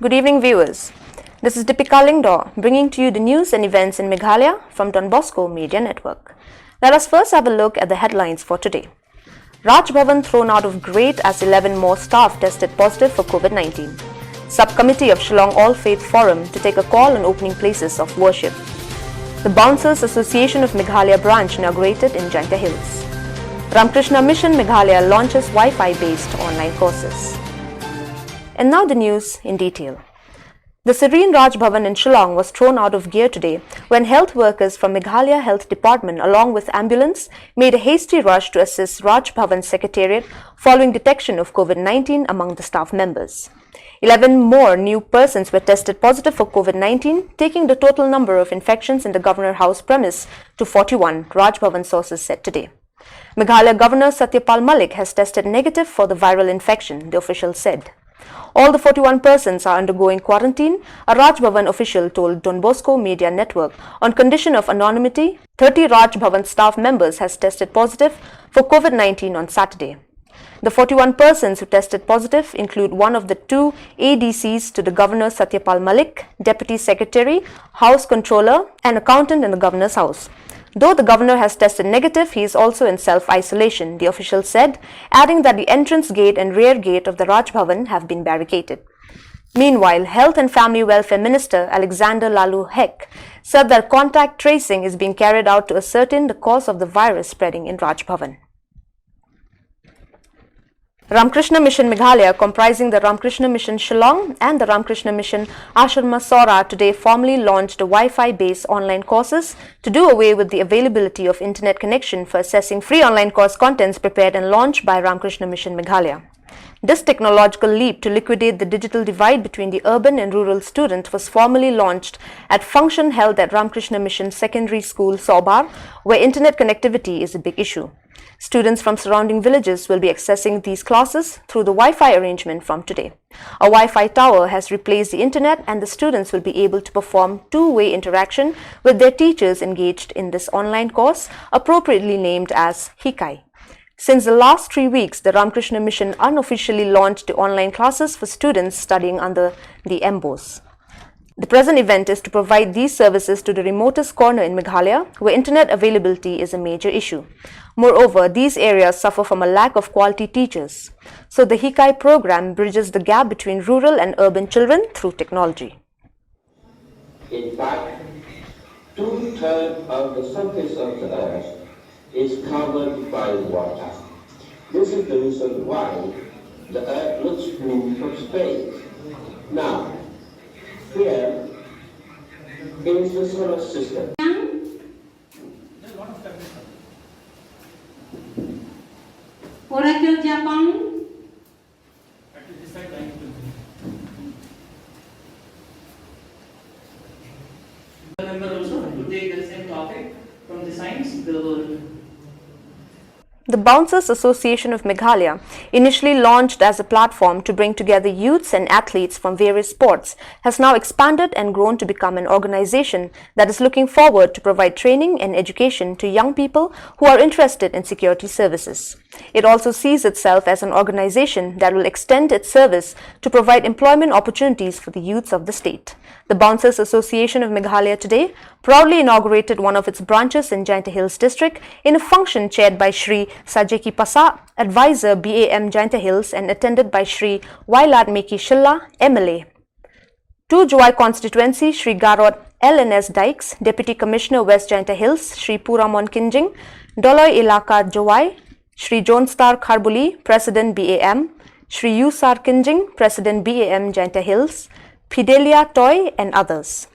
Good evening, viewers. This is Deepika Lingdor bringing to you the news and events in Meghalaya from Bosco Media Network. Let us first have a look at the headlines for today. Raj Bhavan thrown out of grade as 11 more staff tested positive for COVID-19. Subcommittee of Shillong All Faith Forum to take a call on opening places of worship. The Bouncers Association of Meghalaya branch inaugurated in Jaintia Hills. Ramakrishna Mission Meghalaya launches Wi-Fi based online courses. And now the news in detail. The serene Raj Bhavan in Shillong was thrown out of gear today when health workers from Meghalaya Health Department along with ambulance made a hasty rush to assist Raj Bhavan's secretariat following detection of COVID-19 among the staff members. 11 more new persons were tested positive for COVID-19, taking the total number of infections in the Governor House premise to 41, Raj Bhavan sources said today. Meghalaya Governor Satyapal Malik has tested negative for the viral infection, the official said. All the 41 persons are undergoing quarantine, a Raj Bhavan official told Bosco Media Network. On condition of anonymity, 30 Raj Bhavan staff members has tested positive for COVID-19 on Saturday. The 41 persons who tested positive include one of the two ADCs to the Governor Satyapal Malik, Deputy Secretary, House Controller and Accountant in the Governor's House. Though the Governor has tested negative, he is also in self-isolation, the official said, adding that the entrance gate and rear gate of the Raj Bhavan have been barricaded. Meanwhile, Health and Family Welfare Minister Alexander Lalu Hek said that contact tracing is being carried out to ascertain the cause of the virus spreading in Raj Bhavan. Ramakrishna Mission Meghalaya, comprising the Ramakrishna Mission Shillong and the Ramakrishna Mission Ashrama Sora, today formally launched Wi-Fi based online courses to do away with the availability of internet connection for assessing free online course contents prepared and launched by Ramakrishna Mission Meghalaya. This technological leap to liquidate the digital divide between the urban and rural student was formally launched at function held at Ramakrishna Mission Secondary School, Sobar, where internet connectivity is a big issue. Students from surrounding villages will be accessing these classes through the Wi-Fi arrangement from today. A Wi-Fi tower has replaced the internet and the students will be able to perform two-way interaction with their teachers engaged in this online course, appropriately named as Hikai. Since the last 3 weeks, the Ramakrishna Mission unofficially launched the online classes for students studying under the MBOS. The present event is to provide these services to the remotest corner in Meghalaya, where internet availability is a major issue. Moreover, these areas suffer from a lack of quality teachers. So the Hikai program bridges the gap between rural and urban children through technology. In fact, 2/3 of the surface of the earth is covered by water. This is the reason why the earth looks blue from space. Now, here is the solar system. Oracle Japan. The member also to take the same topic from the science, the world. The Bouncers Association of Meghalaya, initially launched as a platform to bring together youths and athletes from various sports, has now expanded and grown to become an organization that is looking forward to provide training and education to young people who are interested in security services. It also sees itself as an organization that will extend its service to provide employment opportunities for the youths of the state. The Bouncers Association of Meghalaya today proudly inaugurated one of its branches in Jaintia Hills district in a function chaired by Shri Sajeki Pasa, Advisor BAM Jaintia Hills, and attended by Shri Wailat Meki Shilla, MLA. To Joy Constituency, Shri Garot LNS Dykes, Deputy Commissioner West Jaintia Hills, Shri Puramon Kinjing, Doloi Ilaka Jowai, Shri Jonstar Kharbuli, President BAM, Shri Yusar Kinjing, President BAM Jaintia Hills, Fidelia Toy and others.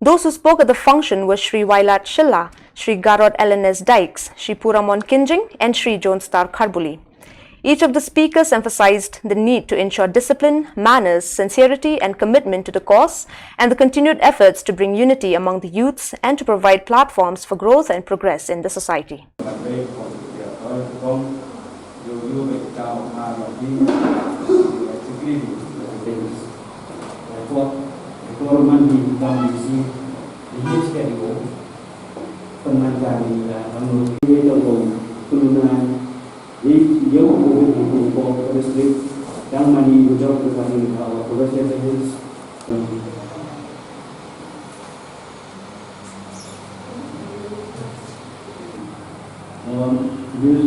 Those who spoke at the function were Shri Wailat Shilla, Shri Garot LNS Dykes, Shri Puramon Kinjing and Shri Jonstar Kharbuli. Each of the speakers emphasized the need to ensure discipline, manners, sincerity and commitment to the cause and the continued efforts to bring unity among the youths and to provide platforms for growth and progress in the society. Yang mani ucap kepada Allah, This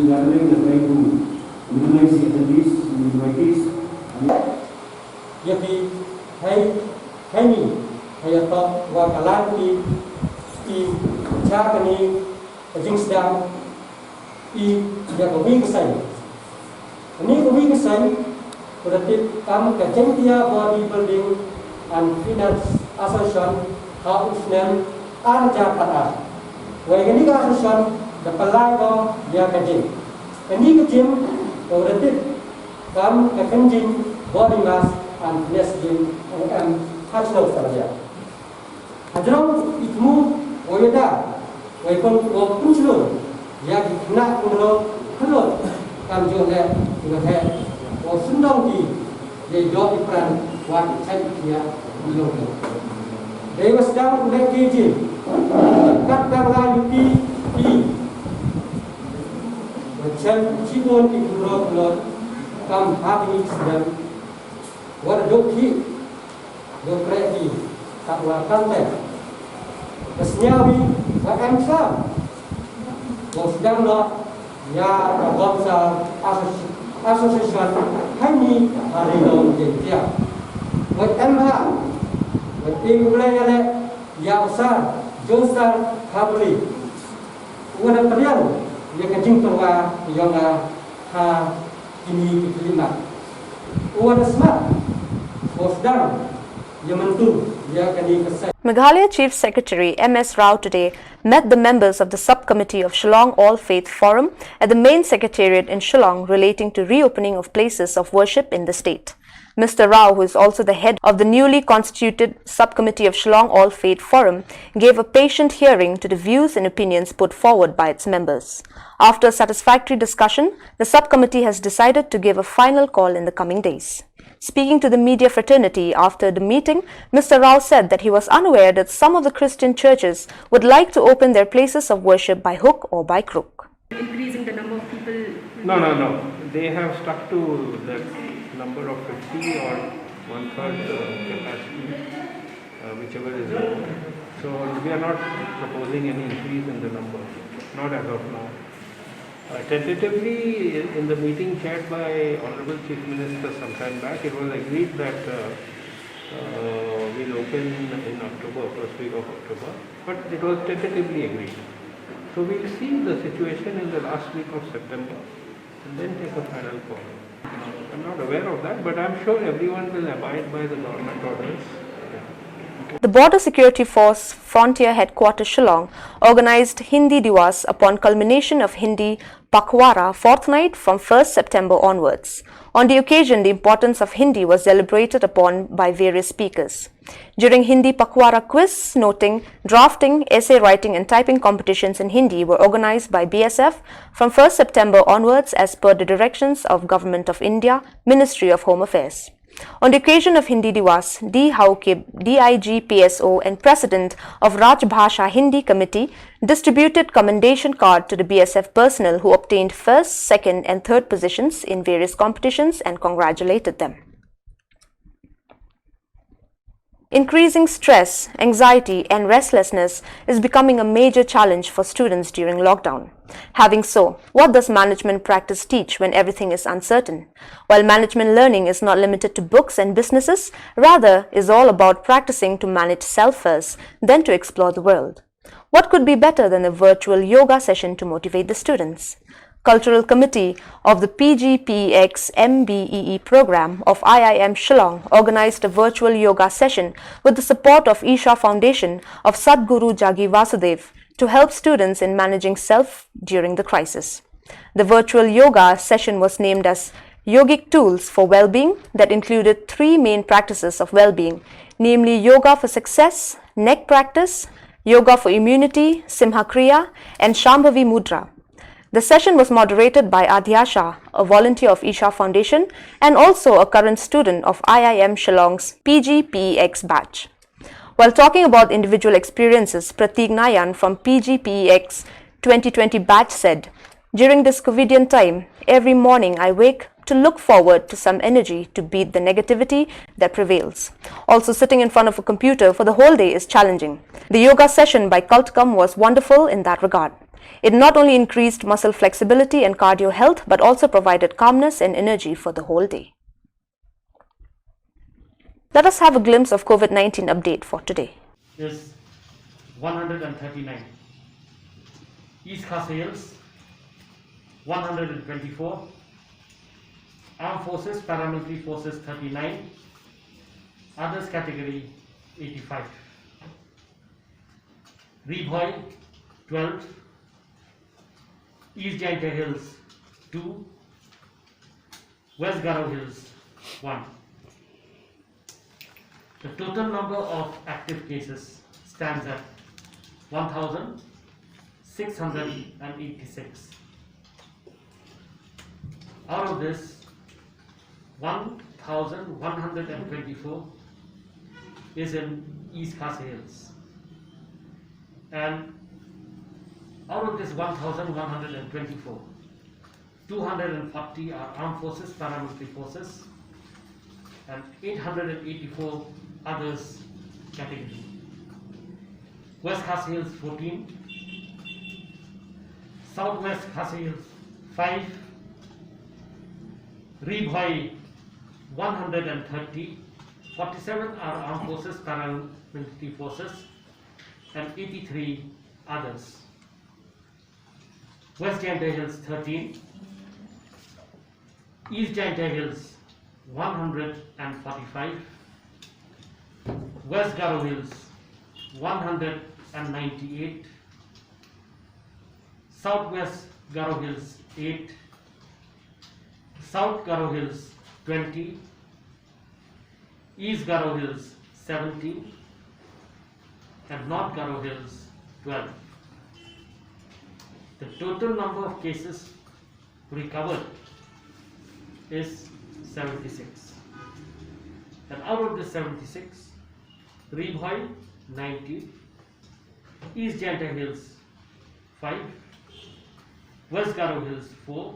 gathering is trying to minimize the attendees and invitees. Yaki, hey me, hey atop wa kalati, chakani, jingsdam, yakawing sign. Ini kawing sign, berarti kamu kejentia bodybuilding and fitness association, Hausnan, Arja Pada. Wajani association, the Palago, Yakajin. Ini kecil, berarti kamu kekenjing body mass and fitness gym and Hachno saja. Hajarong itmu, wajada, wajpun wajpunchlo, yak nak punro, hello. Kam jole nghe o sundong ki ye jo ipran wa chai kia yo they was down le ki kat ka la yuti ki wa chal jibon ki ro kam happy sedam wa do ki do pre ki ta wa kan te kesnyawi wa amsa wa sedang lo ya bangsa asosiasi hani hari dong dia. Buat MH, buat imulai ya besar, josar kabeli. Uang perian, dia kencing terwa yang ha ini kelima. Uang smart, bos dang, yang mentu dia kini kesal. Meghalaya Chief Secretary M.S. Rao today met the members of the subcommittee of Shillong All Faith Forum at the main secretariat in Shillong relating to reopening of places of worship in the state. Mr. Rao, who is also the head of the newly constituted subcommittee of Shillong All Faith Forum, gave a patient hearing to the views and opinions put forward by its members. After a satisfactory discussion, the subcommittee has decided to give a final call in the coming days. Speaking to the media fraternity after the meeting, Mr. Rao said that he was unaware that some of the Christian churches would like to open their places of worship by hook or by crook. Increasing the number of people? No. They have stuck to the number of 50 or one-third capacity, whichever is more. So we are not proposing any increase in the number, not as of now. Tentatively, in the meeting chaired by Honorable Chief Minister some time back, it was agreed that we'll open in October, first week of October, but it was tentatively agreed. So we'll see the situation in the last week of September and then take a final call. I'm not aware of that, but I'm sure everyone will abide by the government orders. The Border Security Force Frontier Headquarters Shillong organized Hindi Diwas upon culmination of Hindi Pakhwara fortnight from 1st September onwards. On the occasion, the importance of Hindi was deliberated upon by various speakers. During Hindi Pakhwara quiz, noting, drafting, essay writing and typing competitions in Hindi were organized by BSF from 1st September onwards as per the directions of Government of India, Ministry of Home Affairs. On the occasion of Hindi Diwas, D. Haukib, DIG PSO and President of Raj Bhasha Hindi Committee distributed commendation card to the BSF personnel who obtained first, second and third positions in various competitions and congratulated them. Increasing stress, anxiety and restlessness is becoming a major challenge for students during lockdown. Having so, what does management practice teach when everything is uncertain? While management learning is not limited to books and businesses, rather is all about practicing to manage self first, then to explore the world. What could be better than a virtual yoga session to motivate the students? Cultural Committee of the PGPX MBEE program of IIM Shillong organized a virtual yoga session with the support of Isha Foundation of Sadhguru Jagi Vasudev to help students in managing self during the crisis. The virtual yoga session was named as Yogic Tools for Well-being that included three main practices of well-being, namely Yoga for Success, Neck Practice, Yoga for Immunity, Simha Kriya and Shambhavi Mudra. The session was moderated by Adhyasha, a volunteer of Isha Foundation and also a current student of IIM Shillong's PGPEX batch. While talking about individual experiences, Prateek Nayan from PGPEX 2020 batch said, "During this COVIDian time, every morning I wake to look forward to some energy to beat the negativity that prevails. Also, sitting in front of a computer for the whole day is challenging. The yoga session by Cultcom was wonderful in that regard. It not only increased muscle flexibility and cardio health, but also provided calmness and energy for the whole day. Let us have a glimpse of COVID-19 update for today. Is 139. East Khas Hills 124. Armed Forces, Paramilitary Forces 39. Others category 85. Reboy 12. East Jaintia Hills 2. West Garo Hills 1. The total number of active cases stands at 1,686. Out of this, 1,124 is in East Khas Hills, and out of this 1,124, 240 are armed forces, paramilitary forces, and 884 others category. West Khas Hills 14, Southwest Khas Hills 5, Ribhoi 130, 47 are armed forces, paramilitary forces, and 83 others. West Jaintia Hills 13, East Jaintia Hills 145, West Garo Hills 198, Southwest Garo Hills 8, South Garo Hills 20, East Garo Hills 17, and North Garo Hills 12. The total number of cases recovered is 76. And out of the 76, Ribhoi 90, East Jaintia Hills 5, West Garo Hills 4,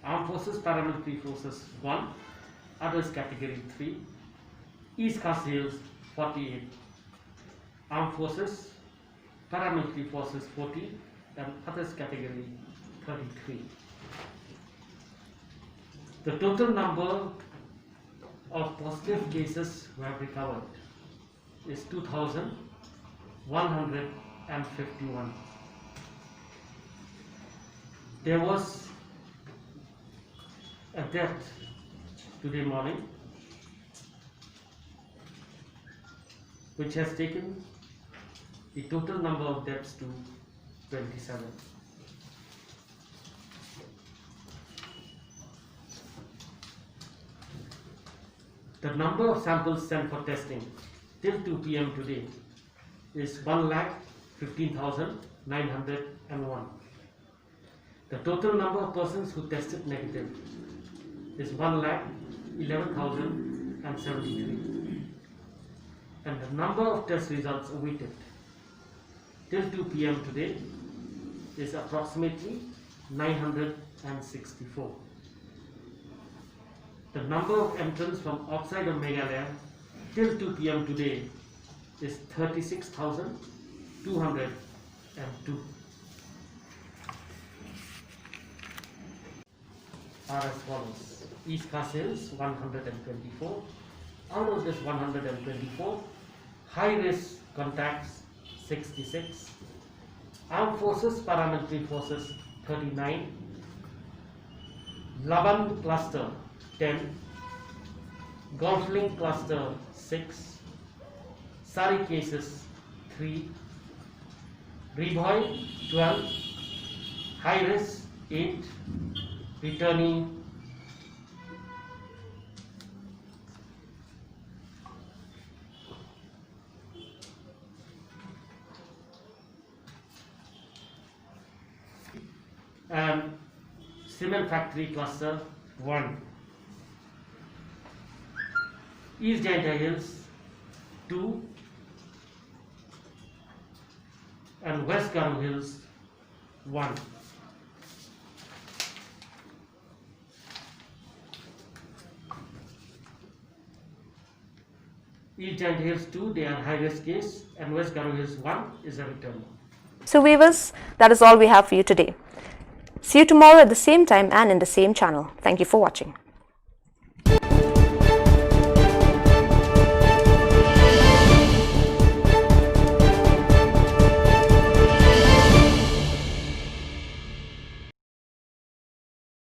Armed Forces, Paramilitary Forces 1, others category 3, East Khas Hills 48, Armed Forces, Paramilitary Forces 40, and others category 33. The total number of positive cases we have recovered is 2,151. There was a death today morning, which has taken the total number of deaths to 27. The number of samples sent for testing till 2 p.m. today is 1,15,901. The total number of persons who tested negative is 1,11,073. And the number of test results awaited till 2 p.m. today is approximately 964. The number of entrants from outside of Meghalaya till 2 p.m. today is 36,202. Are as follows: East Khas Hills 124. Out of this 124, high risk contacts 66, Armed Forces, Paramilitary Forces 39, Laban Cluster 10, Golf Link Cluster 6, Sari cases 3, Ribhoi 12, High Risk 8, Returning 1, Cement Factory Cluster 1, East Jaintia Hills 2, and West Garo Hills 1. East Giant Hills 2, they are high risk case, and West Garo Hills 1 is a return. So viewers, that is all we have for you today. See you tomorrow at the same time and in the same channel. Thank you for watching.